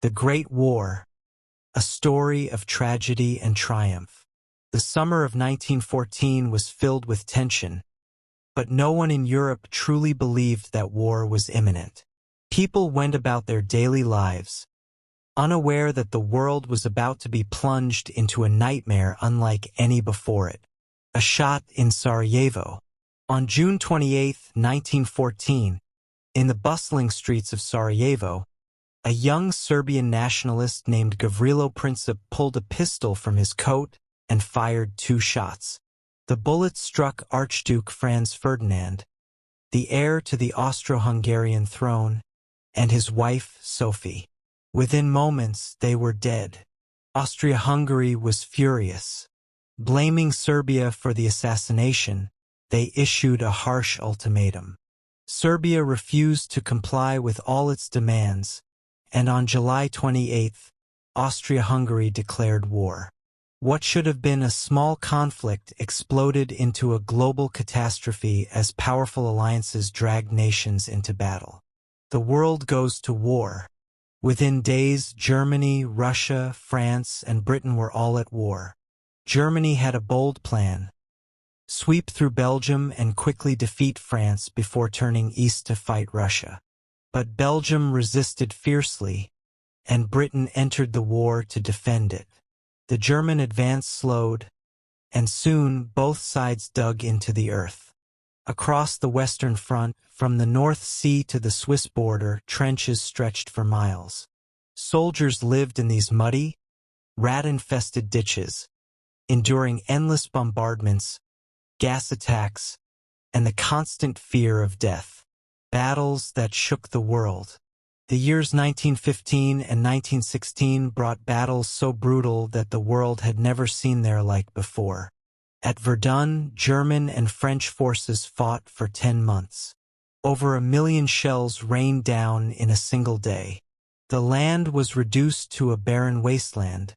The Great War, a story of tragedy and triumph. The summer of 1914 was filled with tension, but no one in Europe truly believed that war was imminent. People went about their daily lives, unaware that the world was about to be plunged into a nightmare unlike any before it. A shot in Sarajevo. On June 28, 1914, in the bustling streets of Sarajevo, a young Serbian nationalist named Gavrilo Princip pulled a pistol from his coat and fired 2 shots. The bullet struck Archduke Franz Ferdinand, the heir to the Austro-Hungarian throne, and his wife, Sophie. Within moments, they were dead. Austria-Hungary was furious. Blaming Serbia for the assassination, they issued a harsh ultimatum. Serbia refused to comply with all its demands, and on July 28, Austria-Hungary declared war. What should have been a small conflict exploded into a global catastrophe as powerful alliances dragged nations into battle. The world goes to war. Within days, Germany, Russia, France, and Britain were all at war. Germany had a bold plan: sweep through Belgium and quickly defeat France before turning east to fight Russia. But Belgium resisted fiercely, and Britain entered the war to defend it. The German advance slowed, and soon both sides dug into the earth. Across the Western Front, from the North Sea to the Swiss border, trenches stretched for miles. Soldiers lived in these muddy, rat-infested ditches, enduring endless bombardments, gas attacks, and the constant fear of death. Battles that shook the world. The years 1915 and 1916 brought battles so brutal that the world had never seen their like before. At Verdun, German and French forces fought for 10 months. Over 1 million shells rained down in a single day. The land was reduced to a barren wasteland,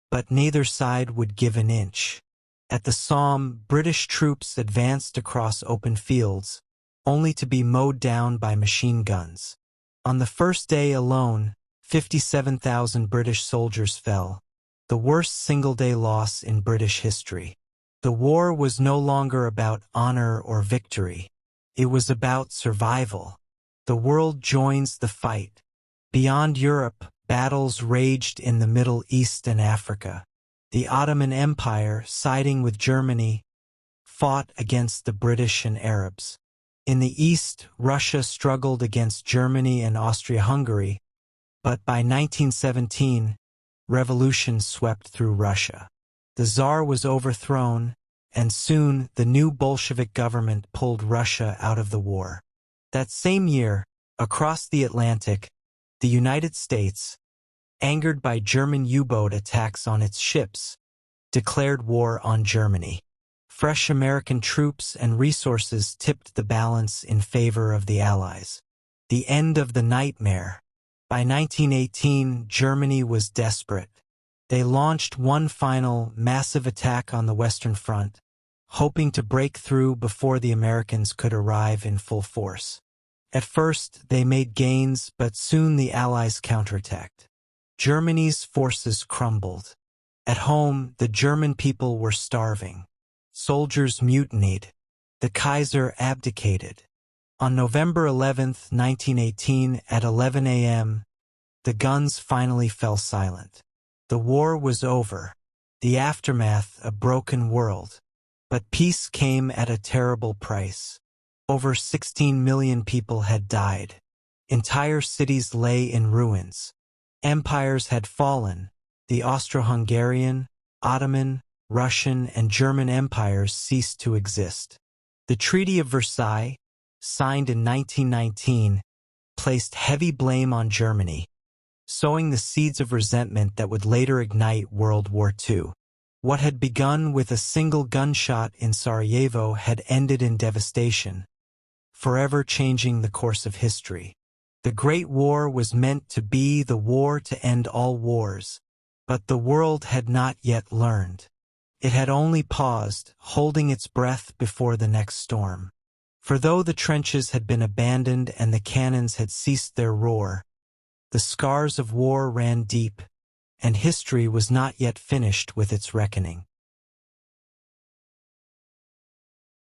but neither side would give an inch. At the Somme, British troops advanced across open fields, only to be mowed down by machine guns. On the first day alone, 57,000 British soldiers fell, the worst single-day loss in British history. The war was no longer about honor or victory. It was about survival. The world joins the fight. Beyond Europe, battles raged in the Middle East and Africa. The Ottoman Empire, siding with Germany, fought against the British and Arabs. In the East, Russia struggled against Germany and Austria-Hungary, but by 1917, revolution swept through Russia. The Tsar was overthrown, and soon the new Bolshevik government pulled Russia out of the war. That same year, across the Atlantic, the United States, angered by German U-boat attacks on its ships, declared war on Germany. Fresh American troops and resources tipped the balance in favor of the Allies. The end of the nightmare. By 1918, Germany was desperate. They launched one final, massive attack on the Western Front, hoping to break through before the Americans could arrive in full force. At first, they made gains, but soon the Allies counterattacked. Germany's forces crumbled. At home, the German people were starving. Soldiers mutinied. The Kaiser abdicated. On November 11, 1918, at 11 a.m., the guns finally fell silent. The war was over. The aftermath, a broken world. But peace came at a terrible price. Over 16 million people had died. Entire cities lay in ruins. Empires had fallen. The Austro-Hungarian, Ottoman, Russian, and German empires ceased to exist. The Treaty of Versailles, signed in 1919, placed heavy blame on Germany, sowing the seeds of resentment that would later ignite World War II. What had begun with a single gunshot in Sarajevo had ended in devastation, forever changing the course of history. The Great War was meant to be the war to end all wars, but the world had not yet learned. It had only paused, holding its breath before the next storm. For though the trenches had been abandoned and the cannons had ceased their roar, The scars of war ran deep, and history was not yet finished with its reckoning.